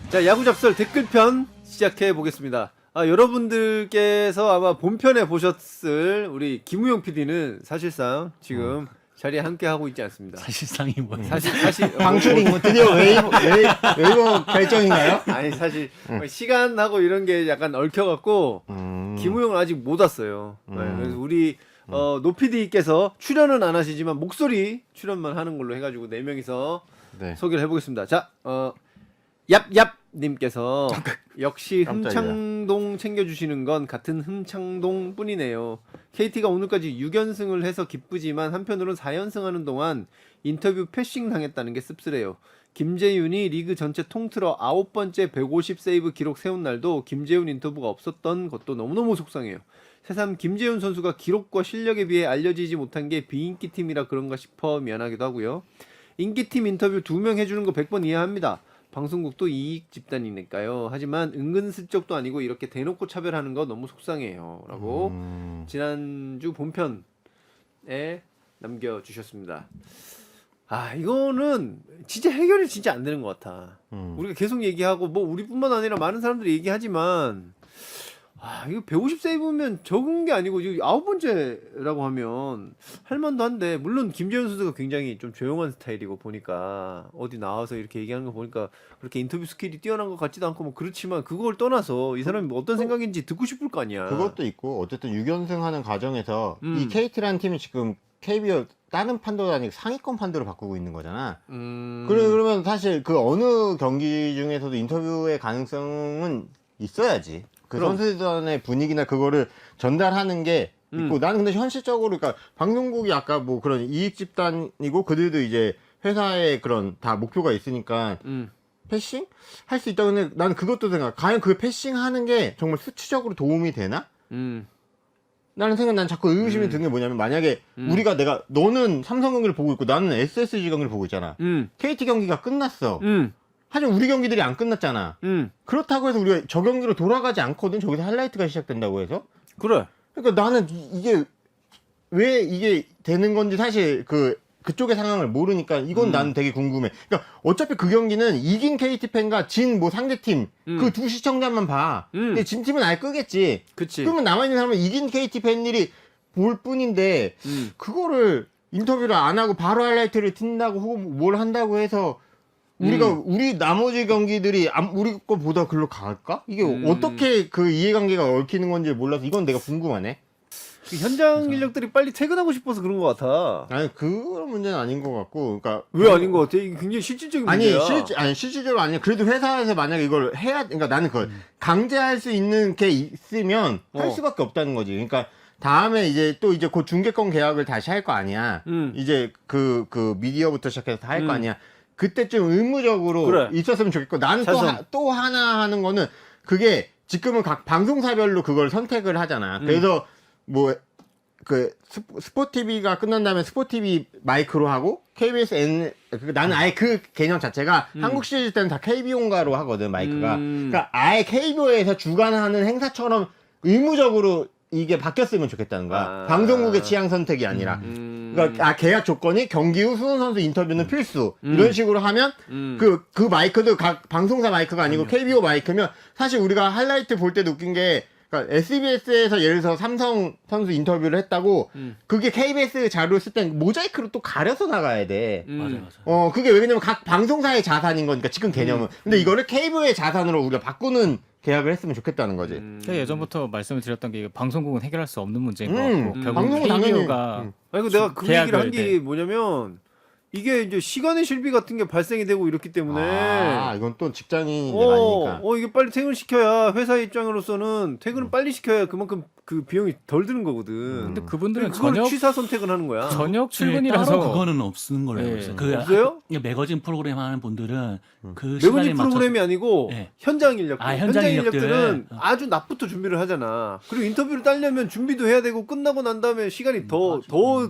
자, 야구 잡설 댓글편 시작해 보겠습니다. 여러분들께서 아마 본편에 보셨을 우리 김우영 PD는 사실상 지금 자리에 함께 하고 있지 않습니다. 사실상이 뭐예요? 사실 방출인 거 드디어 웨이버 결정인가요? 아니 사실 시간하고 이런 게 약간 얽혀갖고 김우영은 아직 못 왔어요. 네, 그래서 우리 노피디께서 출연은 안 하시지만 목소리 출연만 하는 걸로 해가지고 4명이서 네. 소개를 해보겠습니다. 자, 얍얍님께서 역시 깜짝이야. 흠창동 챙겨주시는 건 같은 흠창동 뿐이네요. KT가 오늘까지 6연승을 해서 기쁘지만 한편으로는 4연승하는 동안 인터뷰 패싱 당했다는 게 씁쓸해요. 김재윤이 리그 전체 통틀어 9번째 150 세이브 기록 세운 날도 김재윤 인터뷰가 없었던 것도 너무너무 속상해요. 새삼 김재윤 선수가 기록과 실력에 비해 알려지지 못한 게 비인기 팀이라 그런가 싶어 미안하기도 하고요. 인기팀 인터뷰 2명 해주는 거 100번 이해합니다. 방송국도 이익 집단이니까요. 하지만 은근슬쩍도 아니고 이렇게 대놓고 차별하는 거 너무 속상해요. 라고 지난주 본편에 남겨주셨습니다. 이거는 진짜 해결이 진짜 안 되는 것 같아. 우리가 계속 얘기하고 뭐 우리뿐만 아니라 많은 사람들이 얘기하지만 이거 150 세이브면 적은 게 아니고 지금 9번째라고 하면 할만도 한데, 물론 김재현 선수가 굉장히 좀 조용한 스타일이고 보니까 어디 나와서 이렇게 얘기하는 거 보니까 그렇게 인터뷰 스킬이 뛰어난 것 같지도 않고 뭐 그렇지만, 그걸 떠나서 이 사람이 어떤 생각인지 듣고 싶을 거 아니야. 그것도 있고 어쨌든 6연승 하는 과정에서 이 KT라는 팀이 지금 KBO 다른 판도도 아니고 상위권 판도를 바꾸고 있는 거잖아. 그러면 사실 그 어느 경기 중에서도 인터뷰의 가능성은 있어야지. 그 그럼. 선수단의 분위기나 그거를 전달하는 게 있고, 나는 근데 현실적으로, 그러니까 방송국이 아까 뭐 그런 이익 집단이고 그들도 이제 회사의 그런 다 목표가 있으니까 패싱 할 수 있다고 했는데, 나는 그것도 생각. 과연 그 패싱 하는 게 정말 수치적으로 도움이 되나? 나는 난 자꾸 의구심이 드는 게 뭐냐면, 만약에 우리가 너는 삼성 경기를 보고 있고 나는 SSG 경기를 보고 있잖아. KT 경기가 끝났어. 하지만 우리 경기들이 안 끝났잖아. 그렇다고 해서 우리가 저 경기로 돌아가지 않거든. 저기서 하이라이트가 시작된다고 해서. 그래. 그러니까 나는 이게 왜 이게 되는 건지 사실 그쪽의 상황을 모르니까 이건 나는 되게 궁금해. 그러니까 어차피 그 경기는 이긴 KT 팬과 진 뭐 상대팀 그 두 시청자만 봐. 근데 진 팀은 아예 끄겠지. 그치. 그러면 남아있는 사람은 이긴 KT 팬들이 볼 뿐인데 그거를 인터뷰를 안 하고 바로 하이라이트를 튼다고 혹은 뭘 한다고 해서 우리 나머지 경기들이 우리 거보다 글로 갈까? 이게 어떻게 그 이해관계가 얽히는 건지 몰라서 이건 내가 궁금하네. 그 현장 인력들이 빨리 퇴근하고 싶어서 그런 것 같아. 아니 그런 문제는 아닌 것 같고, 그러니까 왜 아닌 것 같아? 이게 굉장히 실질적인 문제야. 실질적으로 아니야. 그래도 회사에서 만약에 이걸 해야, 그러니까 나는 그걸 강제할 수 있는 게 있으면 할 수밖에 없다는 거지. 그러니까 다음에 이제 곧 중계권 계약을 다시 할 거 아니야. 이제 그 미디어부터 시작해서 다 할 거 아니야. 그때쯤 의무적으로 그래. 있었으면 좋겠고, 나는 자선. 또 하나 하는 거는, 그게 지금은 각 방송사별로 그걸 선택을 하잖아. 그래서 뭐 스포티비가 끝난 다음에 스포티비 마이크로 하고 KBS 나는 아예 그 개념 자체가 한국 시리즈 때는 다 KBO인가로 하거든, 마이크가. 그러니까 아예 KBO에서 주관하는 행사처럼 의무적으로 이게 바뀌었으면 좋겠다는 거야. 방송국의 취향 선택이 아니라. 그러니까 계약 조건이 경기 후 수훈 선수 인터뷰는 필수. 이런 식으로 하면 그 마이크도 각 방송사 마이크가 아니고 KBO 마이크면, 사실 우리가 하이라이트 볼 때도 웃긴 게, 그러니까 SBS에서 예를 들어서 삼성 선수 인터뷰를 했다고 그게 KBS 자료를 쓸 땐 모자이크로 또 가려서 나가야 돼. 맞아. 그게 왜냐면 각 방송사의 자산인 거니까 지금 개념은. 근데 이거를 KBO의 자산으로 우리가 바꾸는 계약을 했으면 좋겠다는 거지. 제가 예전부터 말씀을 드렸던 게, 방송국은 해결할 수 없는 문제인 것 같고 결국 방송은 당연히, KBO가 아니, 내가 그 계약을, 얘기를 한 게 뭐냐면, 이게 이제 시간의 실비 같은 게 발생이 되고 이렇기 때문에. 이건 또 직장인이 아니니까. 이게 빨리 퇴근시켜야, 회사 입장으로서는 퇴근을 빨리 시켜야 그만큼 그 비용이 덜 드는 거거든. 근데 그분들은 그걸 저녁 취사 선택을 하는 거야. 저녁 따로 출근이라서 그거는 없는 걸로 알고 있어요. 그 없어요? 매거진 프로그램 하는 분들은 그 매거진 시간에 맞춰서 프로그램이 아니고 네. 현장 인력들. 현장 인력들은 인력들은 아주 낮부터 준비를 하잖아. 그리고 인터뷰를 따려면 준비도 해야 되고, 끝나고 난 다음에 시간이 더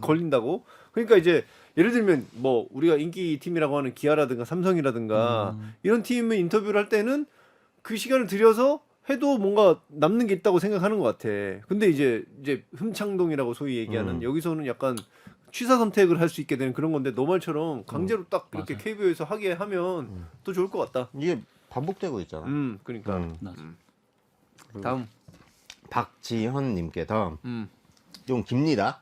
걸린다고. 그러니까 이제 예를 들면 뭐 우리가 인기 팀이라고 하는 기아라든가 삼성이라든가 이런 팀의 인터뷰를 할 때는 그 시간을 들여서 해도 뭔가 남는 게 있다고 생각하는 것 같아. 근데 이제 흠창동이라고 소위 얘기하는, 여기서는 약간 취사 선택을 할 수 있게 되는 그런 건데, 너 말처럼 강제로 딱 이렇게 맞아요. KBO에서 하게 하면 더 좋을 것 같다. 이게 반복되고 있잖아. 그러니까. 맞아. 다음. 박지현님께서 음. 좀 깁니다.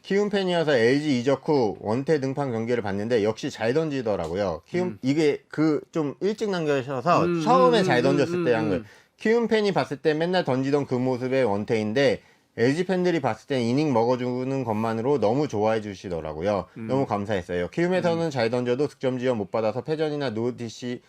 키움 팬이어서 LG 이적 후 원태 등판 경기를 봤는데 역시 잘 던지더라고요. 이게 그 좀 일찍 남겨셔서 처음에 잘 던졌을 때 한 거예요. 키움 팬이 봤을 때 맨날 던지던 그 모습의 원태인데 LG 팬들이 봤을 때 이닝 먹어주는 것만으로 너무 좋아해 주시더라고요. 너무 감사했어요. 키움에서는 잘 던져도 득점 지원 못 받아서 패전이나 노디시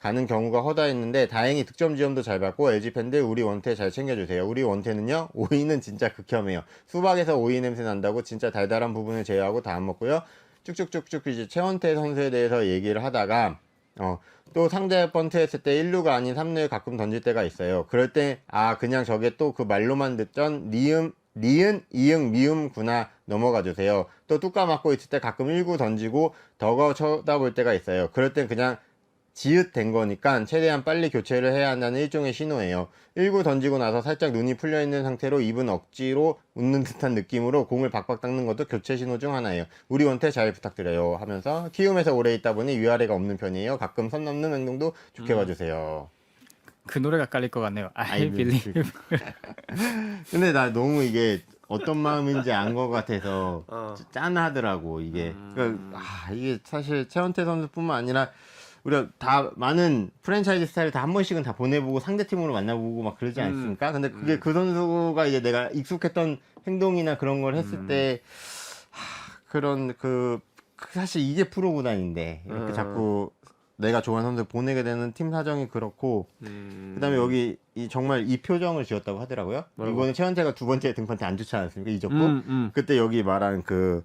가는 경우가 허다했는데 다행히 득점 지원도 잘 받고 LG 팬들 우리 원태 잘 챙겨주세요. 우리 원태는요 오이는 진짜 극혐해요. 수박에서 오이 냄새 난다고 진짜 달달한 부분을 제외하고 다 안 먹고요. 쭉쭉쭉쭉 이제 최원태 선수에 대해서 얘기를 하다가 또 상대 번트 했을 때 1루가 아닌 3루에 가끔 던질 때가 있어요. 그럴 때 그냥 저게 또 그 말로만 듣던 니은 이응 미음구나 넘어가 주세요. 또 뚜까 맞고 있을 때 가끔 1구 던지고 더거 쳐다볼 때가 있어요. 그럴 땐 그냥 지읒 된 거니까 최대한 빨리 교체를 해야 한다는 일종의 신호예요. 1구 던지고 나서 살짝 눈이 풀려 있는 상태로 입은 억지로 웃는 듯한 느낌으로 공을 박박 닦는 것도 교체 신호 중 하나예요. 우리 원태 잘 부탁드려요 하면서 키움에서 오래 있다 보니 위아래가 없는 편이에요. 가끔 선 넘는 행동도 좋게 봐주세요. 그 노래가 깔릴 것 같네요. I believe. 근데 나 너무 이게 어떤 마음인지 안 것 같아서 짠하더라고 이게. 그러니까 이게 사실 최원태 선수뿐만 아니라 우리가 다 많은 프랜차이즈 스타일을 다 한 번씩은 다 보내보고 상대팀으로 만나보고 막 그러지 않습니까? 근데 그게 그 선수가 이제 내가 익숙했던 행동이나 그런 걸 했을 때 그런 사실 이게 프로구단인데 이렇게 자꾸 내가 좋아하는 선수 보내게 되는 팀 사정이 그렇고 그다음에 여기 정말 이 표정을 지었다고 하더라고요. 이거는 최원태가 두 번째 등판 때 안 좋지 않았습니까? 이적고 그때 여기 말한 그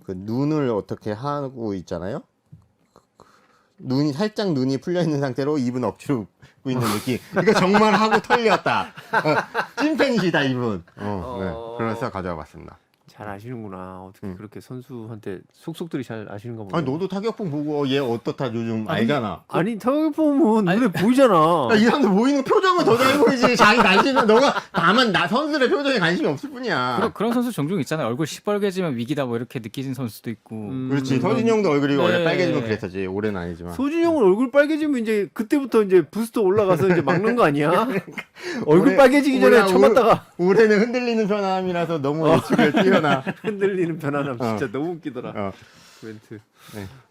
눈을 어떻게 하고 있잖아요. 살짝 눈이 풀려 있는 상태로 입은 억지로 웃고 있는 느낌. 이거 정말 하고 털렸다. 찐팬이시다 이분. 네. 그래서 가져와 봤습니다. 잘 아시는구나. 어떻게 그렇게 선수한테 속속들이 잘 아시는가 보네. 아니 너도 타격폼 보고 얘 어떻다 요즘 알잖아. 아니 타격폼은 눈에 보이잖아. 이 사람들 보이는 표정을 더 잘 보이지. 자기 관심은 너가 다만 나 선수의 표정에 관심이 없을 뿐이야. 그런 선수 종종 있잖아요. 얼굴 시뻘개지면 위기다 뭐 이렇게 느끼는 선수도 있고. 그렇지. 서진이 형도 얼굴이 원래 네. 빨개지면 그랬었지. 올해는 아니지만. 소진이 형은 얼굴 빨개지면 이제 그때부터 이제 부스터 올라가서 이제 막는 거 아니야? 얼굴 빨개지기 전에 참았다가 올해는 흔들리는 편함이라서 너무 예측을 뛰어나. 흔들리는 변화는 진짜 너무 웃기더라. 멘트.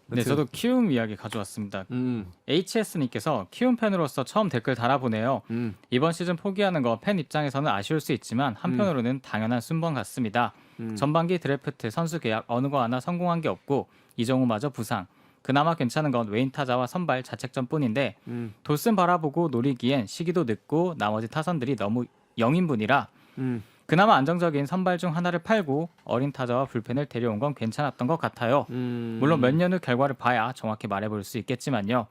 네, 저도 키움 이야기 가져왔습니다. HS님께서 키움 팬으로서 처음 댓글 달아보네요. 이번 시즌 포기하는 거 팬 입장에서는 아쉬울 수 있지만 한편으로는 당연한 순번 같습니다. 전반기 드래프트 선수 계약 어느 거 하나 성공한 게 없고 이정우마저 부상. 그나마 괜찮은 건 웨인 타자와 선발 자책점뿐인데 도슨 바라보고 노리기엔 시기도 늦고 나머지 타선들이 너무 0인분이라 그나마 안정적인 선발 중 하나를 팔고 어린 타자와 불펜을 데려온 건 괜찮았던 것 같아요. 물론 몇 년 후 결과를 봐야 정확히 말해볼 수 있겠지만요.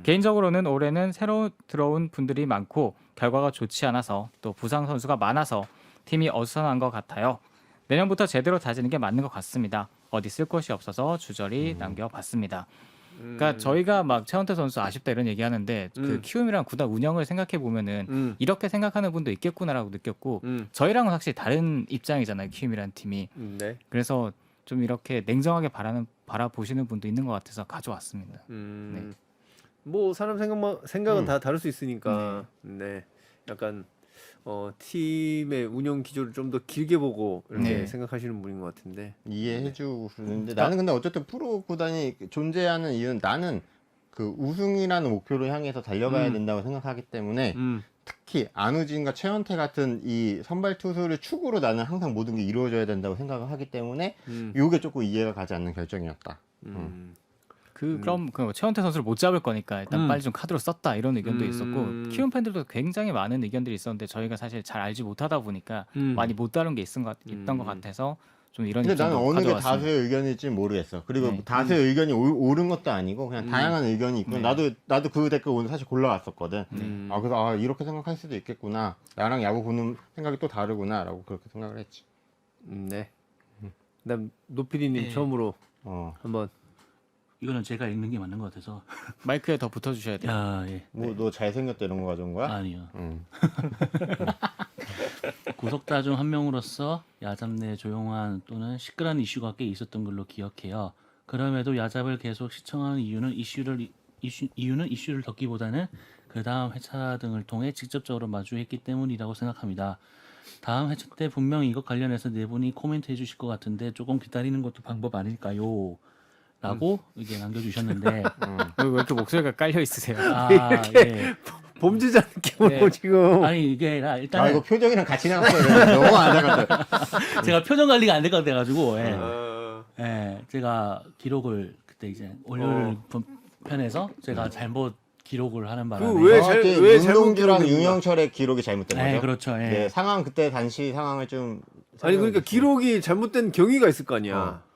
개인적으로는 올해는 새로 들어온 분들이 많고 결과가 좋지 않아서 또 부상 선수가 많아서 팀이 어수선한 것 같아요. 내년부터 제대로 다지는 게 맞는 것 같습니다. 어디 쓸 곳이 없어서 주저리 남겨봤습니다. 그러니까 저희가 막 최원태 선수 아쉽다 이런 얘기하는데 그 키움이랑 구단 운영을 생각해 보면은 이렇게 생각하는 분도 있겠구나라고 느꼈고 저희랑은 확실히 다른 입장이잖아요. 키움이라는 팀이. 네. 그래서 좀 이렇게 냉정하게 바라보시는 분도 있는 것 같아서 가져왔습니다. 네. 뭐 사람 생각은 다 다를 수 있으니까. 네. 약간 팀의 운영 기조를 좀 더 길게 보고 이렇게 네. 생각하시는 분인 것 같은데. 이해해주고 그러는데 나는 근데 어쨌든 프로 구단이 존재하는 이유는 나는 그 우승이라는 목표를 향해서 달려가야 된다고 생각하기 때문에 특히 안우진과 최원태 같은 이 선발 투수를 축으로 나는 항상 모든 게 이루어져야 된다고 생각을 하기 때문에 이게 조금 이해가 가지 않는 결정이었다. 그럼 그 최원태 선수를 못 잡을 거니까 일단 빨리 좀 카드로 썼다 이런 의견도 있었고 키움 팬들도 굉장히 많은 의견들이 있었는데 저희가 사실 잘 알지 못하다 보니까 많이 못 다룬 게 있던 것 같아서 좀 이런 근데 나는 입장도 어느 게 가져왔습니다. 다수의 의견일지 모르겠어. 그리고 네. 다수의 의견이 옳은 것도 아니고 그냥 다양한 의견이 있고 나도 그 댓글 오늘 사실 골라왔었거든. 그래서 이렇게 생각할 수도 있겠구나. 나랑 야구 보는 생각이 또 다르구나라고 그렇게 생각을 했지. 네. 그다음 노피디님 네. 처음으로 한번. 이거는 제가 읽는 게 맞는 것 같아서. 마이크에 더 붙어주셔야 돼요. 야, 예. 뭐 너 잘생겼다 이런 거 가져온 거야? 아니요. 응. 구속자 중 한 명으로서 야잡 내 조용한 또는 시끄러운 이슈가 꽤 있었던 걸로 기억해요. 그럼에도 야잡을 계속 시청하는 이유는 이슈를 이유는 이슈를 덮기보다는 그 다음 회차 등을 통해 직접적으로 마주했기 때문이라고 생각합니다. 다음 회차 때 분명히 이것 관련해서 네 분이 코멘트 해주실 것 같은데 조금 기다리는 것도 방법 아닐까요? 라고 의견 남겨주셨는데 왜 이렇게 목소리가 깔려 있으세요? 아, 예. 범죄자 느낌으로 네. 지금. 아니 이게 일단 아 이거 표정이랑 같이 나왔어요. 너무 안타깝다. 제가 표정 관리가 안 될 것 같아가지고 예. 어, 예, 제가 기록을 그때 이제 월요일 편에서 제가 잘못 기록을 하는 바람에 왜 정확히 왜 잘못 문동주랑 기록했나? 윤영철의 기록이 잘못된 거죠. 네, 그렇죠. 예. 네, 상황 그때 당시 상황을 좀 아니 그러니까 기록이 잘못된 경위가 있을 거 아니야. 어.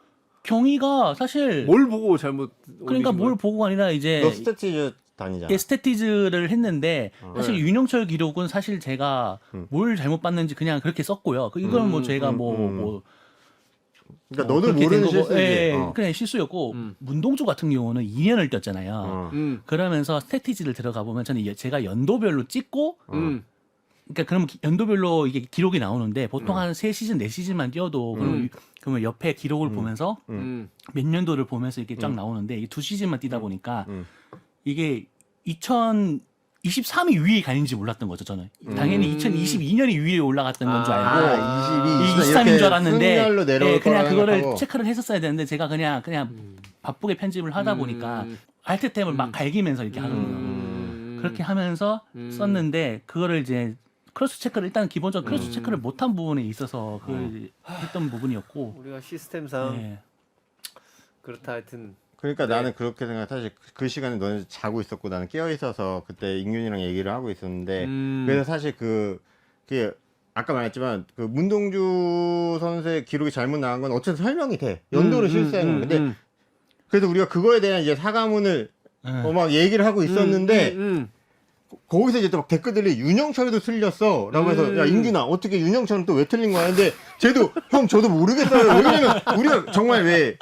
경위가 사실 뭘 보고 잘못 그러니까 올리신 뭘 거야? 보고 아니라 이제 너 스태티즈 다니잖아. 스태티즈를 했는데 사실 네. 윤영철 기록은 사실 제가 뭘 잘못 봤는지 그냥 그렇게 썼고요. 이건 뭐 제가 뭐 그러니까 너도 그렇게 모르는 된 거고, 실수지. 예, 어. 그냥 실수였고 문동주 같은 경우는 2년을 뛰었잖아요. 어. 그러면서 스태티지를 들어가 보면 저는 제가 연도별로 찍고 음. 그러니까 그럼 연도별로 이게 기록이 나오는데 보통 한 3시즌, 4시즌만 뛰어도 그러면 옆에 기록을 보면서 몇 년도를 보면서 이렇게 쫙 나오는데 이 2시즌만 뛰다 보니까 이게 2023이 위에 가는지 몰랐던 거죠, 저는. 당연히 2022년이 위에 올라갔던 건 줄 알고 아, 23인 줄 이렇게 알았는데 순열로 내려올 그냥 거라 그거를 생각하고. 체크를 했었어야 되는데 제가 그냥 바쁘게 편집을 하다 보니까 알트템을 막 갈기면서 이렇게 하거든요. 그렇게 하면서 썼는데 그거를 이제 크로스 체크를 일단 기본적으로 크로스 체크를 못한 부분에 있어서 그 했던 부분이었고 우리가 시스템상 예. 그렇다 하여튼 그러니까 나는 그렇게 생각해. 사실 그 시간에 너는 자고 있었고 나는 깨어 있어서 그때 익윤이랑 얘기를 하고 있었는데 그래서 사실 그게 아까 말했지만 그 문동주 선수의 기록이 잘못 나간 건 어쨌든 설명이 돼. 연도를 실수한 건. 근데 그래서 우리가 그거에 대한 이제 사과문을 막 얘기를 하고 있었는데 거기서 이제 또 막 댓글들이 윤영철도 틀렸어 라고 해서 야 인균아 어떻게 윤영철은 또 왜 틀린 거야 근데 쟤도 형 저도 모르겠어요 왜냐면 우리가 정말 왜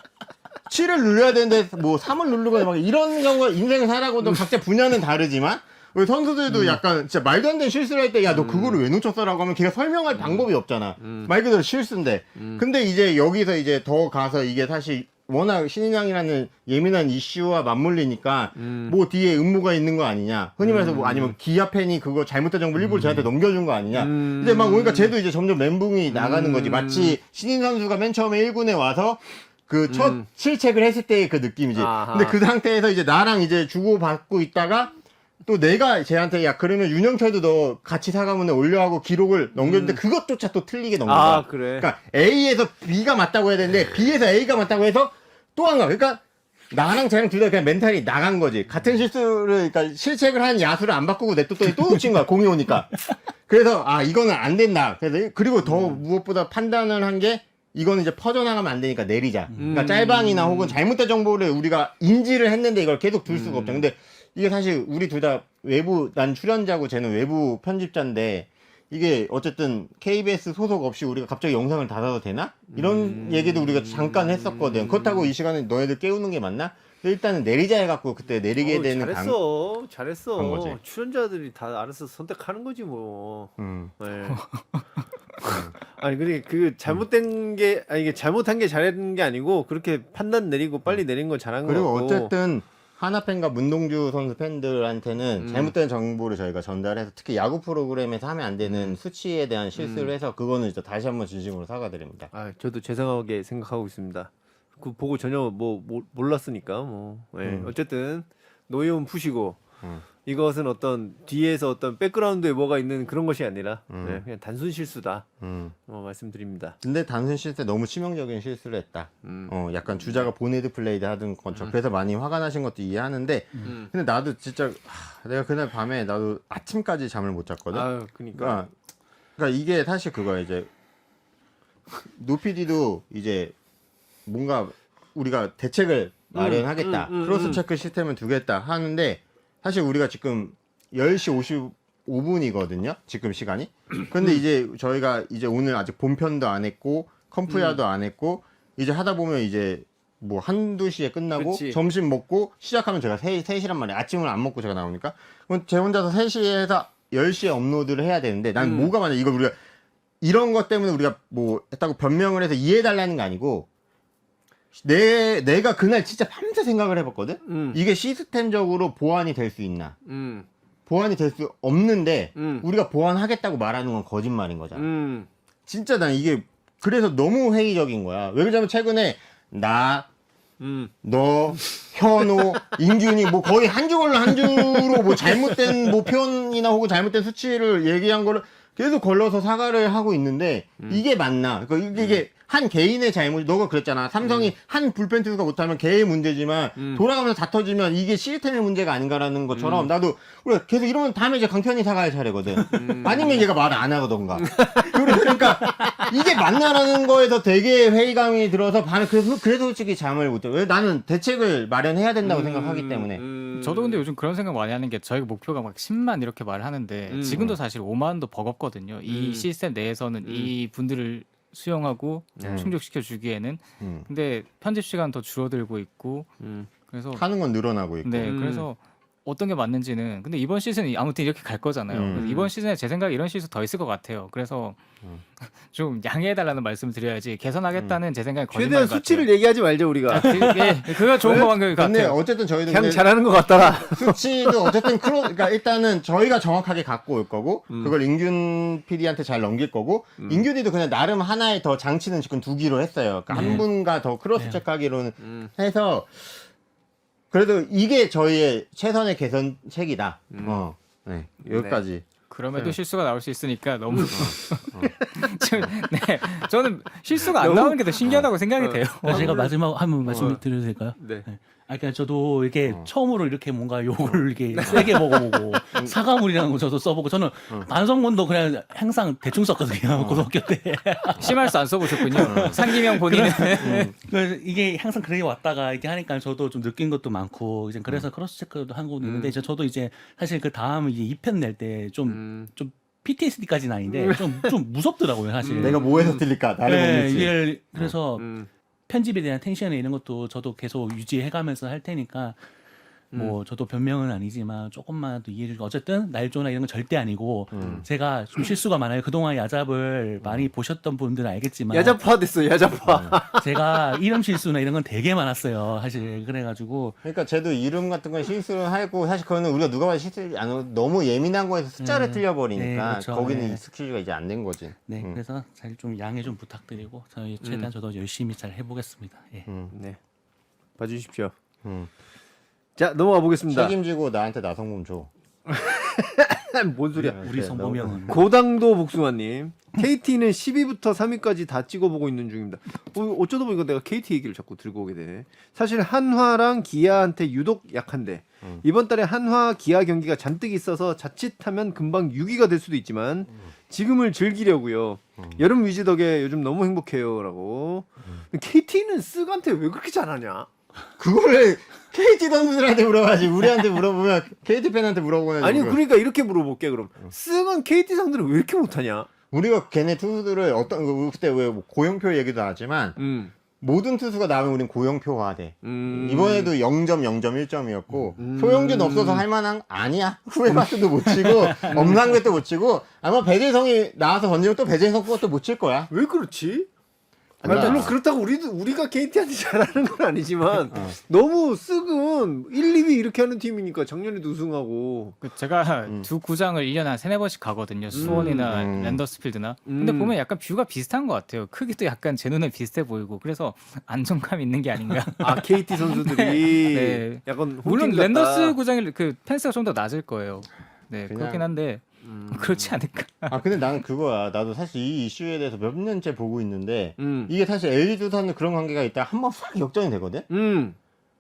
7을 눌러야 되는데 뭐 3을 누르거나 막 이런 경우가 인생을 살아가도 각자 분야는 다르지만 우리 선수들도 약간 진짜 말도 안 되는 실수를 할 때 야 너 그거를 왜 놓쳤어 라고 하면 걔가 설명할 방법이 없잖아 말 그대로 실수인데 근데 이제 여기서 이제 더 가서 이게 사실 워낙 신인왕이라는 예민한 이슈와 맞물리니까 뭐 뒤에 음모가 있는 거 아니냐 흔히 말해서 뭐 아니면 기아 팬이 그거 잘못된 정보를 일부러 저한테 넘겨준 거 아니냐 이제 막 오니까 쟤도 이제 점점 멘붕이 나가는 거지 마치 신인 선수가 맨 처음에 1군에 와서 그 첫 실책을 했을 때의 그 느낌이지 아하. 근데 그 상태에서 이제 나랑 이제 주고받고 있다가 또 내가 쟤한테 야 그러면 윤영철도 너 같이 사과문에 올려하고 기록을 넘겼는데 그것조차 또 틀리게 넘긴 거야 아 그래. 그러니까 A에서 B가 맞다고 해야 되는데 B에서 A가 맞다고 해서 또 한 거야. 그러니까 나랑 쟤랑 둘 다 그냥 멘탈이 나간 거지. 같은 실수를 그러니까 실책을 한 야수를 안 바꾸고 냅뒀더니 또 놓친 거야. 공이 오니까. 그래서 아 이거는 안 된다. 그래서 그리고 더 무엇보다 판단을 한 게 이거는 이제 퍼져나가면 안 되니까 내리자. 그러니까 짤방이나 혹은 잘못된 정보를 우리가 인지를 했는데 이걸 계속 둘 수가 없잖아. 근데 이게 사실 우리 둘 다 외부 난 출연자고 쟤는 외부 편집자인데 이게 어쨌든 KBS 소속 없이 우리가 갑자기 영상을 닫아도 되나? 이런 얘기도 우리가 잠깐 했었거든. 그렇다고 이 시간에 너희들 깨우는 게 맞나? 일단은 내리자 해갖고 그때 내리게 되는 잘했어. 간 잘했어. 거지. 출연자들이 다 알아서 선택하는 거지 뭐. 음. 네. 아니 그 잘못된 게 아니 이게 잘못한 게 잘한 게 아니고 그렇게 판단 내리고 빨리 내린 건 잘한 거 그리고 같고. 어쨌든 하나팬과 문동주 선수 팬들한테는 잘못된 정보를 저희가 전달해서 특히 야구 프로그램에서 하면 안 되는 수치에 대한 실수를 해서 그거는 진짜 다시 한번 진심으로 사과드립니다. 아 저도 죄송하게 생각하고 있습니다. 그 보고 전혀 몰랐으니까 뭐. 네. 어쨌든 노여움 푸시고 이것은 어떤 뒤에서 어떤 백그라운드에 뭐가 있는 그런 것이 아니라 네, 그냥 단순 실수다. 말씀드립니다. 근데 단순 실수 너무 치명적인 실수를 했다. 약간 주자가 보네드 플레이드 하던 것처럼 그래서 많이 화가 나신 것도 이해하는데 근데 나도 진짜 내가 그날 밤에 나도 아침까지 잠을 못 잤거든. 아유, 그러니까. 그러니까 이게 사실 그거야 이제 노피디도 이제 뭔가 우리가 대책을 마련하겠다. 크로스 체크 시스템을 두겠다 하는데 사실 우리가 지금 10시 55분이거든요. 지금 시간이. 근데 이제 저희가 이제 오늘 아직 본편도 안 했고 컴프야도 안 했고 이제 하다 보면 이제 뭐 한두 시에 끝나고 그치. 점심 먹고 시작하면 제가 3시란 말이에요. 아침을 안 먹고 제가 나오니까. 그럼 제 혼자서 3시에서 10시에 업로드를 해야 되는데 난 뭐가 만약 이거 우리가 이런 것 때문에 우리가 뭐 했다고 변명을 해서 이해해달라는 게 아니고 내가 그날 진짜 밤새 생각을 해봤거든. 이게 시스템적으로 보완이 될 수 있나? 보완이 될 수 없는데 우리가 보완하겠다고 말하는 건 거짓말인 거잖아. 진짜 난 이게 그래서 너무 회의적인 거야. 왜 그러냐면 최근에 나, 너, 현호, 인균이 뭐 거의 한 줄로 한 줄로 뭐 잘못된 뭐 표현이나 혹은 잘못된 수치를 얘기한 거를 계속 걸러서 사과를 하고 있는데 이게 맞나? 그러니까 이게 한 개인의 잘못, 너가 그랬잖아. 삼성이 한 불펜 투수가 못하면 개의 문제지만 돌아가면서 다 터지면 이게 시스템의 문제가 아닌가라는 것처럼 나도 우리가 계속 이러면 다음에 이제 강편이 사과할 차례거든. 아니면 얘가 말을 안 하던가. 그러니까 이게 맞나라는 거에서 되게 회의감이 들어서 그래서 솔직히 잠을 못 자. 왜 나는 대책을 마련해야 된다고 생각하기 때문에. 저도 근데 요즘 그런 생각 많이 하는 게 저희가 목표가 막 10만 이렇게 말을 하는데 지금도 사실 5만도 버겁거든요. 이 시스템 내에서는 이 분들을 수용하고 충족시켜 주기에는 근데 편집 시간 더 줄어들고 있고 그래서 하는 건 늘어나고 있고. 네 그래서 어떤 게 맞는지는 근데 이번 시즌 아무튼 이렇게 갈 거잖아요. 그래서 이번 시즌에 제 생각에 이런 시즌 더 있을 것 같아요. 그래서 좀 양해해달라는 말씀을 드려야지 개선하겠다는 제 생각에 거짓말 최대한 같아요. 수치를 얘기하지 말자 우리가. 그거 좋은 것 근데 같아요. 어쨌든 저희도 그냥 근데 잘하는 것 같더라. 수치도 어쨌든 그러니까 일단은 저희가 정확하게 갖고 올 거고 그걸 인균 PD한테 잘 넘길 거고 인균이도 그냥 나름 하나의 더 장치는 지금 두기로 했어요. 그러니까 한 분과 더 크로스 체크하기로는 해서 그래도 이게 저희의 최선의 개선책이다. 네, 여기까지. 그럼에도 실수가 나올 수 있으니까 너무 네 저는 실수가 안 나오는 게 더 신기하다고 생각이 돼요. 제가 마지막 한번 말씀드려도 될까요? 네. 그러니까 저도 이렇게 처음으로 이렇게 뭔가 욕을 이렇게 세게 먹어보고 사과물이라는 거 저도 써보고 저는 반성문도 그냥 항상 대충 썼거든요. 고등학교 때. 심할수 안 써보셨군요. 상기명 본인은 그래서 이게 항상 그래 왔다가 이렇게 하니까 저도 좀 느낀 것도 많고 이제 그래서 크로스 체크도 하고 있는데 이제 저도 이제 사실 그 다음 이제 2편 낼 때 좀 PTSD까지는 아닌데 좀 무섭더라고요 사실. 내가 뭐해서 틀릴까? 나를 못 네, 믿지. 이게 그래서 편집에 대한 텐션에 이런 것도 저도 계속 유지해가면서 할 테니까 뭐 저도 변명은 아니지만 조금만 더 이해해 주시고 어쨌든 날조나 이런 건 절대 아니고 제가 좀 실수가 많아요. 그동안 야잡을 많이 보셨던 분들은 알겠지만 야자파 됐어 야자파. 제가 이름 실수나 이런 건 되게 많았어요. 사실 그래가지고 그러니까 쟤도 이름 같은 건 실수를 하고 사실 그거는 우리가 누가 봐도 실수 안 하고 너무 예민한 거에서 숫자를 틀려버리니까 네, 그렇죠. 거기는 네. 익스큐즈가 이제 안 된 거지. 네 그래서 잘 좀 양해 좀 부탁드리고 저희 최대한 저도 열심히 잘 해보겠습니다. 예. 네. 봐주십시오. 음. 자 넘어가 보겠습니다. 책임지고 나한테 나성범 줘. 뭔 소리야? 우리 성범형은 고당도 복숭아님. KT는 10위부터 3위까지 다 찍어보고 있는 중입니다. 어쩌다 보니까 내가 KT 얘기를 자꾸 들고 오게 되네. 사실 한화랑 기아한테 유독 약한데 이번 달에 한화 기아 경기가 잔뜩 있어서 자칫하면 금방 6위가 될 수도 있지만 지금을 즐기려고요. 여름 위즈 덕에 요즘 너무 행복해요라고. KT는 쓱한테 왜 그렇게 잘하냐? 그거를 KT 선수들한테 물어봐야지. 우리한테 물어보면 KT 팬한테 물어보면 아니 그러니까 이렇게 물어볼게 그럼. 쓱은 KT 상대를 왜 이렇게 못하냐? 우리가 걔네 투수들을 어떤 그때 왜 고영표 얘기도 나왔지만 모든 투수가 나오면 우린 고영표화돼. 이번에도 0점 0점 1점이었고 소영준 없어서 할 만한 아니야. 후회마스도 못 치고 엄상배도 못 치고 아마 배재성이 나와서 던지면 또 배재성 것도 못 칠 거야. 왜 그렇지? 아니, 물론 그렇다고 우리가 KT한테 잘하는 건 아니지만 너무 쓱은 1, 2위 이렇게 하는 팀이니까 작년에도 우승하고 제가 두 구장을 1년에 한 3-4번씩 가거든요. 수원이나 랜더스필드나. 근데 보면 약간 뷰가 비슷한 것 같아요. 크기도 약간 제 눈에 비슷해 보이고 그래서 안정감 있는 게 아닌가. 아 KT 선수들이 네. 약간 물론 홈팀 같다. 랜더스 구장이 그 펜스가 좀 더 낮을 거예요. 네 그냥- 그렇긴 한데 그렇지 않을까. 아 근데 나는 그거야. 나도 사실 이 이슈에 대해서 몇 년째 보고 있는데 음. 이게 사실 LG 두산은 그런 관계가 있다 한 번 싹 역전이 되거든.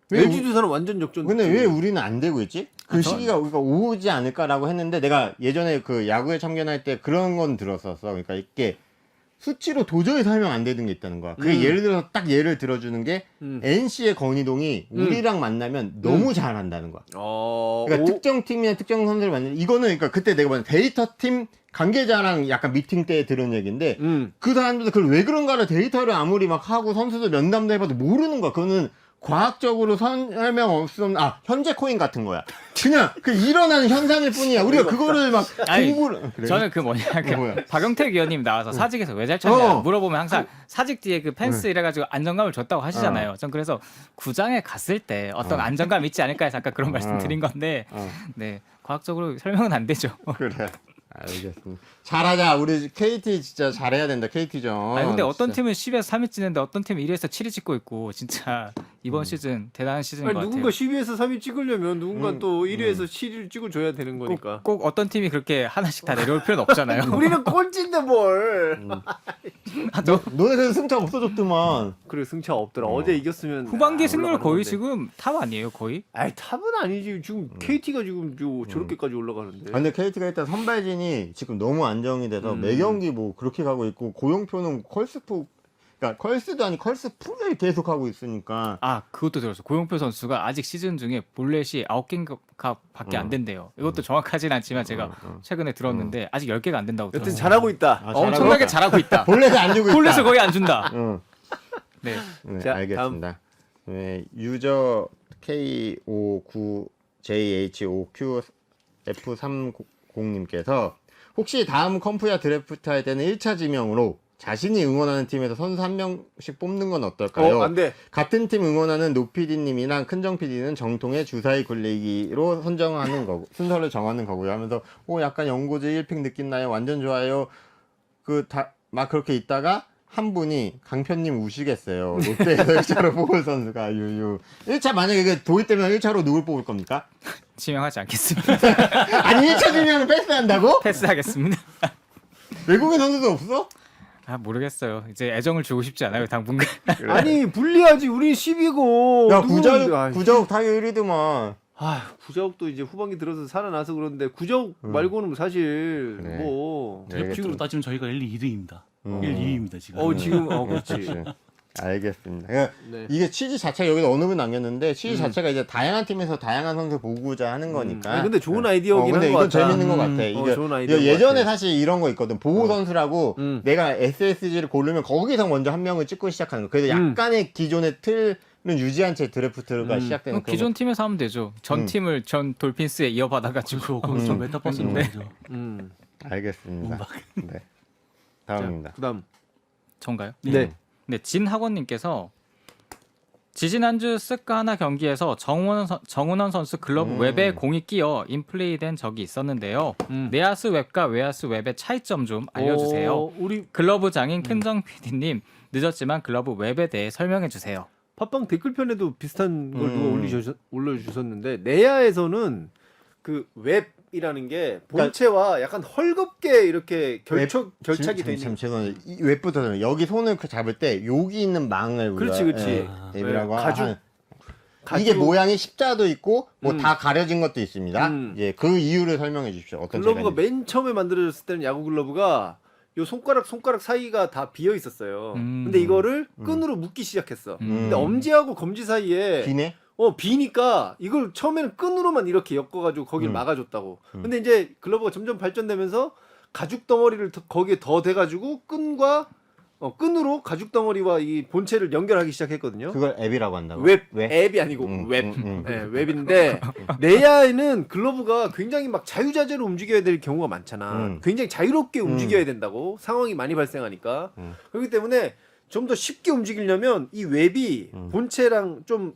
왜 LG 두산은 완전 역전. 근데 왜 우리는 안 되고 있지? 그 시기가 우리가 오지 않을까라고 했는데 내가 예전에 그 야구에 참견할 때 그런 건 들었었어. 그러니까 이게 수치로 도저히 설명 안 되는 게 있다는 거야. 그게 예를 들어서 딱 예를 들어주는 게 NC의 건희동이 우리랑 만나면 너무 잘한다는 거야. 그러니까 특정 팀이나 특정 선수를 만나면 이거는 그러니까 그때 내가 봤을 때 데이터 팀 관계자랑 약간 미팅 때 들은 얘기인데 그 사람들도 그걸 왜 그런가를 데이터를 아무리 막 하고 선수들 면담도 해봐도 모르는 거야. 그거는 과학적으로 설명 없음 현재 코인 같은 거야. 그냥 그 일어나는 현상일 뿐이야. 우리가 그거를 막 아니, 공부를 그래. 저는 그 뭐냐 그 뭐야? 박영택 위원님 나와서 사직에서 왜 잘 쳤냐 어. 물어보면 항상 사직 뒤에 그 펜스 이래가지고 안정감을 줬다고 하시잖아요. 전 그래서 구장에 갔을 때 어떤 안정감 있지 않을까 해서 아까 그런 말씀 드린 건데 네 과학적으로 설명은 안 되죠. 그래. 알겠습니다. 잘하자. 우리 KT 진짜 잘해야 된다. KT전. 아니 근데 어떤 진짜. 팀은 10에서 3위 찍는데 어떤 팀은 1위에서 7위 찍고 있고 진짜 이번 시즌 대단한 시즌인 것 누군가 같아요. 12에서 3위 찍으려면 누군가 또 1위에서 7위를 찍어줘야 되는 거니까. 꼭 어떤 팀이 그렇게 하나씩 다 내려올 필요는 없잖아요. 우리는 꼴찌인데 뭘. 너네 그래서 승차 없어졌더만. 그래 승차 없더라. 어제 이겼으면 후반기 승률 올라가는 거의 건데. 지금 탑 아니에요 거의? 아이 탑은 아니지. 지금 KT가 지금 저렇게까지 올라가는데. 근데 KT가 일단 선발진이 지금 너무 안정이 돼서 매 경기 뭐 그렇게 가고 있고 고용표는 그러니까 컬스도 아니 컬스 풀을 계속 하고 있으니까 아 그것도 들었어. 고용표 선수가 아직 시즌 중에 볼넷이 9개밖에 안 된대요. 이것도 정확하진 않지만 제가 최근에 들었는데 아직 10개가 안 된다고 여튼 들었어요. 잘하고 있다. 엄청나게 잘하고 있다. 볼넷을 안 주고 있다. 볼넷을 거의 안 준다. 응. 네. 네, 자, 알겠습니다. 네, 유저 K59JH5QF30님께서 혹시 다음 컴프야 드래프트 할 때는 1차 지명으로 자신이 응원하는 팀에서 선수 한 명씩 뽑는 건 어떨까요? 안 돼. 같은 팀 응원하는 노PD님이랑 큰정 PD는 정통의 주사위 굴리기로 선정하는 거고 순서를 정하는 거고요. 하면서 약간 연고지 1픽 느낌 나요. 완전 좋아요. 막 그렇게 있다가 한 분이 강편님 우시겠어요. 롯데에서 1차로 뽑을 선수가 유유. 1차 만약에 그 도입되면 1차로 누굴 뽑을 겁니까? 지명하지 않겠습니다. 아니 1차 지명을 패스한다고? 패스하겠습니다. 외국인 선수도 없어? 아 모르겠어요. 이제 애정을 주고 싶지 않아요 당분간. 아니 불리하지. 우리 10이고. 야 구자욱 타격 1위더만. 구자욱도 이제 후반기 들어서 살아나서 그런데 구자욱 말고는 사실 그래. 뭐. 드래프트로 따지면 저희가 1, 2등입니다. 1, 2위입니다 지금. 지금 그렇지. 알겠습니다. 그러니까 네. 이게 취지 자체가 여기다 어느 분 남겼는데 취지 자체가 이제 다양한 팀에서 다양한 선수 보고자 하는 거니까. 아니, 근데 좋은 아이디어긴 근데 한 이건 것 같다. 재밌는 것 같아. 이게 좋은 아이디어인 예전에 것 같아. 사실 이런 거 있거든. 보호 선수라고 내가 SSG를 고르면 거기서 먼저 한 명을 찍고 시작하는 거. 그래서 약간의 기존의 틀은 유지한 채 드래프트가 시작되는 그런 기존 팀에서 하면 되죠. 전 팀을 전 돌핀스에 이어받아가지고. 그럼 좀 메타버스로 가야죠. 알겠습니다. 네. 다음입니다. 그다음. 전가요? 네. 네, 진학원님께서 지지난주 스카 하나 경기에서 정훈원 선수 글러브 웹에 공이 끼어 인플레이된 적이 있었는데요. 내야수 웹과 외야수 웹의 차이점 좀 알려주세요. 우리 글러브 장인 큰정 PD님 늦었지만 글러브 웹에 대해 설명해 주세요. 팟빵 댓글편에도 비슷한 걸 누가 올려주셨는데 내야에서는 그 웹이라는 게 본체와 약간 헐겁게 이렇게 결착이 돼 있는. 죄송해요. 이 웹부터 여기 손을 잡을 때 여기 있는 망을 그렇지, 그렇지. 웹이라고 가죽. 이게 모양이 십자도 있고 뭐 다 가려진 것도 있습니다. 예, 그 이유를 설명해 주십시오. 어떤 글러브가 재간인지. 맨 처음에 만들어졌을 때는 야구 글러브가 요 손가락 사이가 다 비어 있었어요. 근데 이거를 끈으로 묶기 시작했어. 근데 엄지하고 검지 사이에 비네? 비니까 이걸 처음에는 끈으로만 이렇게 엮어가지고 거길 막아줬다고. 근데 이제 글러브가 점점 발전되면서 가죽 덩어리를 거기에 더 대가지고 끈으로 가죽 덩어리와 이 본체를 연결하기 시작했거든요. 그걸 앱이라고 한다고. 앱이 아니고 웹. 네, 웹인데 내야에는 글러브가 굉장히 막 자유자재로 움직여야 될 경우가 많잖아. 굉장히 자유롭게 움직여야 된다고. 상황이 많이 발생하니까. 그렇기 때문에 좀 더 쉽게 움직이려면 이 웹이 본체랑 좀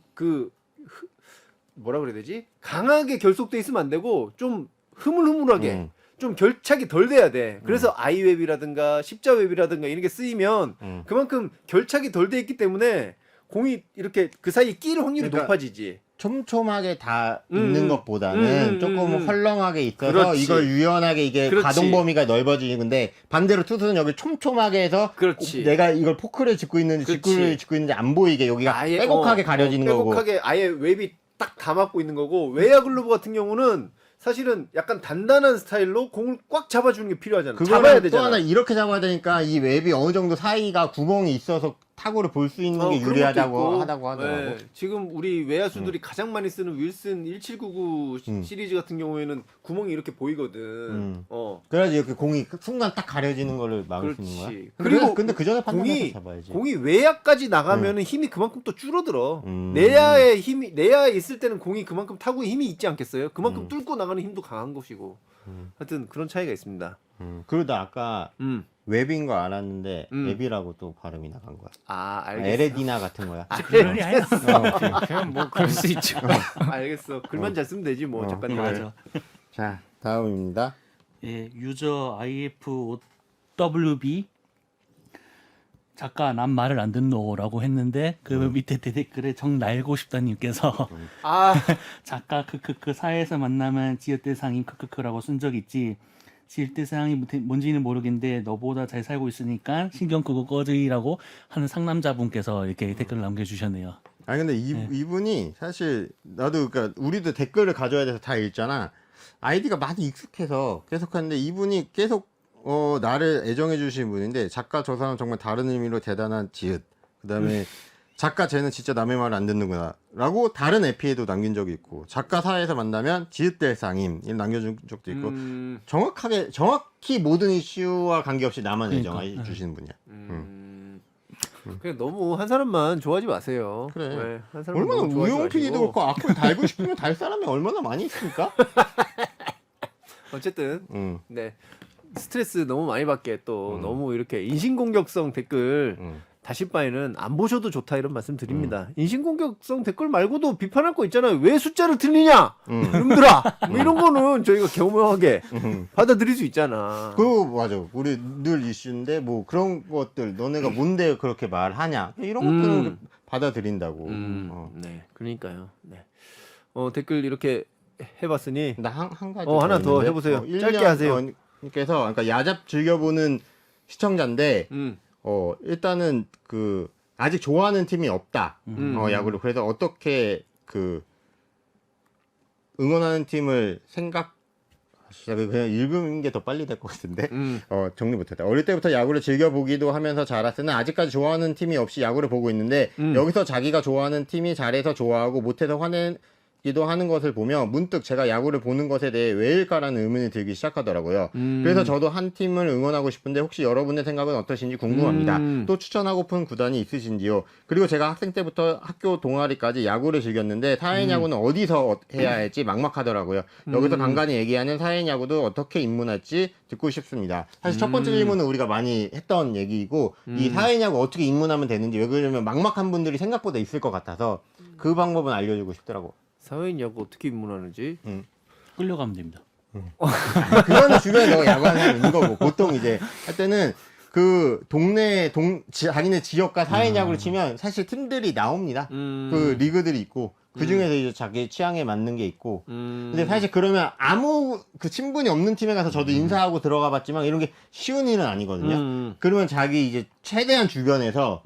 뭐라 그래야 되지? 강하게 결속돼 있으면 안 되고 좀 흐물흐물하게 좀 결착이 덜 돼야 돼. 그래서 아이웹이라든가 십자웹이라든가 이런 게 쓰이면 그만큼 결착이 덜 돼 있기 때문에 공이 이렇게 그 사이에 끼일 확률이 그러니까 높아지지. 촘촘하게 다 있는 것보다는 조금 헐렁하게 있어서 그렇지. 이걸 유연하게 이게 그렇지. 가동 범위가 넓어지는 건데 반대로 투수는 여기 촘촘하게 해서 그렇지. 내가 이걸 포크를 짚고 있는지 그렇지. 직구를 짚고 있는지 안 보이게 여기가 빼곡하게 가려지는 거고. 빼곡하게 아예 웹이 딱 다 막고 있는 거고 외야 글러브 같은 경우는 사실은 약간 단단한 스타일로 공을 꽉 잡아주는 게 필요하잖아. 잡아야 그거는 또 되잖아. 하나 이렇게 잡아야 되니까 이 웹이 어느 정도 사이가 구멍이 있어서 타구를 볼 수 있는 게 그런 유리하다고 것도 있고. 하더라고. 네, 지금 우리 외야수들이 가장 많이 쓰는 윌슨 1799 시리즈 같은 경우에는 구멍이 이렇게 보이거든. 그래야지 이렇게 공이 순간 딱 가려지는 거를 막을 수 있는 거야. 그렇지. 그리고 그리고 근데 그 전에 판단해서 공이 잡아야지. 공이 외야까지 나가면은 힘이 그만큼 또 줄어들어. 내야에 힘이 내야에 있을 때는 공이 그만큼 타구에 힘이 있지 않겠어요? 그만큼 뚫고 나가는 힘도 강한 것이고. 하여튼 그런 차이가 있습니다. 그리고 나 아까 음. 웹인 거 알았는데 음. 앱이라고 또 발음이 나간 거야. 알겠어. 에레디나 같은 거야. 그러니 아니야. 그냥 뭐 그럴 수 있죠. 알겠어. 글만 잘 쓰면 되지 뭐 작가님. 맞아. 자, 다음입니다. 예, 유저 IFOWB 작가 난 말을 안 듣노라고 했는데 그 밑에 댓글에 정날고 싶다님께서 아, 작가 크크크 사회에서 만나면 지읒대상임 크크크라고 쓴 적 있지. 지읒대상이 뭔지는 모르겠는데 너보다 잘 살고 있으니까 신경 끄고 꺼지라고 하는 상남자분께서 이렇게 댓글을 남겨주셨네요. 아니 근데 이분이 사실 나도 그러니까 우리도 댓글을 가져야 돼서 다 읽잖아. 아이디가 많이 익숙해서 계속 하는데 이분이 계속 나를 애정해 주신 분인데 작가 저 사람 정말 다른 의미로 대단한 지읒. 그다음에 작가 쟤는 진짜 남의 말을 안 듣는구나 라고 다른 에피에도 남긴 적이 있고 작가 사회에서 만나면 지읒대상임 이 남겨준 적도 있고 정확히 모든 이슈와 관계없이 나만 애정해 주시는 분이야. 그냥 너무 한 사람만 좋아하지 마세요. 그래. 네, 한 사람만 얼마나 너무 좋아하지 우영 PD도 마시고. 그렇고 악플 달고 싶으면 달 사람이 얼마나 많이 있습니까? 어쨌든 응. 네 스트레스 너무 많이 받게 또 너무 이렇게 인신공격성 댓글 다실 바에는 안 보셔도 좋다 이런 말씀 드립니다. 인신공격성 댓글 말고도 비판할 거 있잖아요. 왜 숫자를 틀리냐? 이놈들아! 뭐 이런 거는 저희가 겸허하게 받아들일 수 있잖아. 그거 맞아. 우리 늘 이슈인데 뭐 그런 것들 너네가 뭔데 그렇게 말하냐 이런 것들은 받아들인다고. 네, 그러니까요. 네. 댓글 이렇게 해봤으니 나 한 가지 하나 더 있는데? 해보세요. 1년 짧게 하세요. 그래서 그러니까 야잡 즐겨보는 시청자인데 음. 일단은 그 아직 좋아하는 팀이 없다. 야구를 그래서 어떻게 그 응원하는 팀을 그냥 읽은 게 더 빨리 될 것 같은데 정리 못했다. 어릴 때부터 야구를 즐겨보기도 하면서 자랐으나 아직까지 좋아하는 팀이 없이 야구를 보고 있는데 여기서 자기가 좋아하는 팀이 잘해서 좋아하고 못해서 화내기도 하는 것을 보며 문득 제가 야구를 보는 것에 대해 왜일까라는 의문이 들기 시작하더라고요. 그래서 저도 한 팀을 응원하고 싶은데 혹시 여러분의 생각은 어떠신지 궁금합니다. 또 추천하고픈 구단이 있으신지요? 그리고 제가 학생 때부터 학교 동아리까지 야구를 즐겼는데 사회인 야구는 어디서 해야 할지 막막하더라고요. 여기서 간간히 얘기하는 사회인 야구도 어떻게 입문할지 듣고 싶습니다. 사실 첫 번째 질문은 우리가 많이 했던 얘기이고 이 사회인 야구 어떻게 입문하면 되는지 왜 그러냐면 막막한 분들이 생각보다 있을 것 같아서 그 방법은 알려주고 싶더라고. 사회인 야구 어떻게 입문하는지. 끌려가면 됩니다. 그거는 주변에 너 야구하는 사람 있는 거고 보통 이제 할 때는 그 자기네 지역과 사회인 야구를 치면 사실 팀들이 나옵니다. 그 리그들이 있고 그 중에서 이제 자기 취향에 맞는 게 있고. 근데 사실 그러면 아무 그 친분이 없는 팀에 가서 저도 인사하고 들어가 봤지만 이런 게 쉬운 일은 아니거든요. 그러면 자기 이제 최대한 주변에서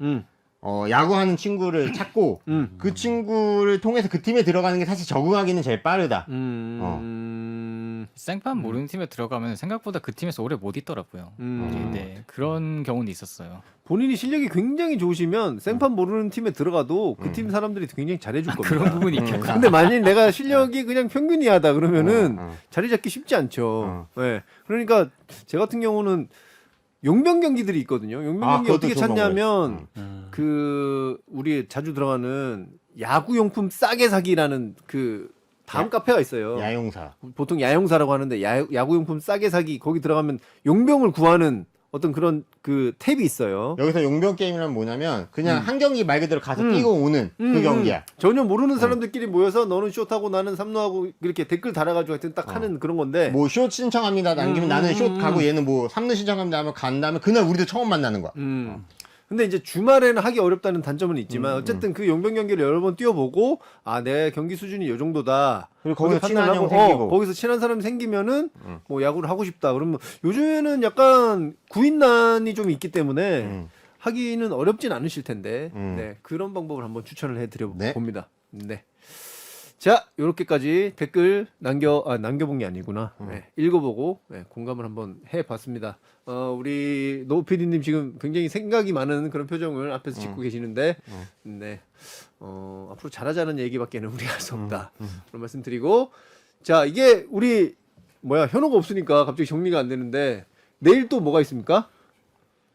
야구하는 친구를 찾고 그 친구를 통해서 그 팀에 들어가는 게 사실 적응하기는 제일 빠르다. 생판 모르는 팀에 들어가면 생각보다 그 팀에서 오래 못 있더라고요. 네, 그런 경우는 있었어요. 본인이 실력이 굉장히 좋으시면 생판 모르는 팀에 들어가도 그 팀 사람들이 굉장히 잘해줄 겁니다. 그런 부분이 있겠죠. 근데 만약 내가 실력이 그냥 평균이하다 그러면은 자리 잡기 쉽지 않죠. 네. 그러니까 제 같은 경우는 용병 경기들이 있거든요. 용병 경기 그것도 어떻게 좋은 찾냐면 그 우리 자주 들어가는 야구용품 싸게 사기라는 그 다음 카페가 있어요. 야용사. 보통 야용사라고 하는데 야구용품 싸게 사기 거기 들어가면 용병을 구하는 어떤 그런 그 탭이 있어요. 여기서 용병 게임이란 뭐냐면 그냥 한 경기 말 그대로 가서 뛰고 오는 그 경기야. 전혀 모르는 사람들끼리 모여서 너는 숏하고 나는 삼루하고 이렇게 댓글 달아가지고 하여튼 딱 하는 그런 건데. 뭐 숏 신청합니다. 남기면 나는 숏 가고 얘는 뭐 3루 신청합니다 하면 간 다음에 그날 우리도 처음 만나는 거야. 근데 이제 주말에는 하기 어렵다는 단점은 있지만 어쨌든 그 용병 경기를 여러 번 뛰어보고 내 경기 수준이 이 정도다. 그리고 거기서 친한 판단하고, 형 생기고. 거기서 친한 사람이 생기면은 뭐 야구를 하고 싶다. 그러면 요즘에는 약간 구인난이 좀 있기 때문에 하기는 어렵진 않으실 텐데 네, 그런 방법을 한번 추천을 해드려 네. 봅니다. 네. 자, 요렇게까지 댓글 남겨본 게 아니구나. 네, 읽어보고 공감을 한번 해봤습니다. 우리 노 PD님 지금 굉장히 생각이 많은 그런 표정을 앞에서 짓고 계시는데, 네, 앞으로 잘하자는 얘기밖에는 우리가 할 수 없다. 그런 말씀 드리고, 자, 이게 우리 현호가 없으니까 갑자기 정리가 안 되는데 내일 또 뭐가 있습니까?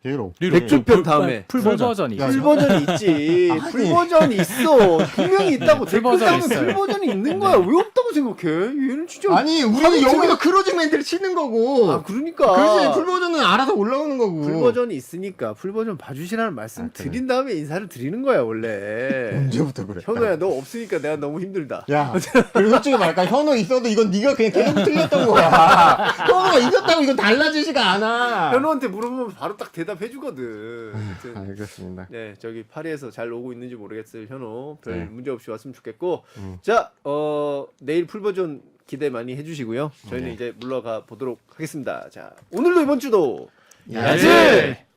히로. 백주편 다음에 풀 버전이 야, 풀 버전이 있지. 풀 버전이 있어. 분명히 있다고. 풀 댓글 버전이 달면 있어요. 풀 버전이 있는 거야. 왜 없다고 생각해? 얘는 진짜. 아니 우리는 여기서 크로징 멘트를 치는 거고. 아, 그러니까. 그래서 풀 버전은 알아서 올라오는 거고. 풀 버전이 있으니까 풀 버전 봐주시라는 말씀 드린 다음에 인사를 드리는 거야 원래. 언제부터 그래? 현호야 너 없으니까 내가 너무 힘들다. 야, 그리고 솔직히 말할까 현호 있어도 이건 네가 그냥 계속 틀렸던 거야. 현호가 이겼다고 이건 달라지지가 않아. 현호한테 물어보면 바로 딱 대답해 주거든. 알겠습니다. 네, 저기 파리에서 잘 오고 있는지 모르겠어요. 현호 별 네. 문제 없이 왔으면 좋겠고. 자, 내일 풀 버전 기대 많이 해주시고요. 저희는 이제 물러가 보도록 하겠습니다. 자, 오늘도 이번 주도 야질!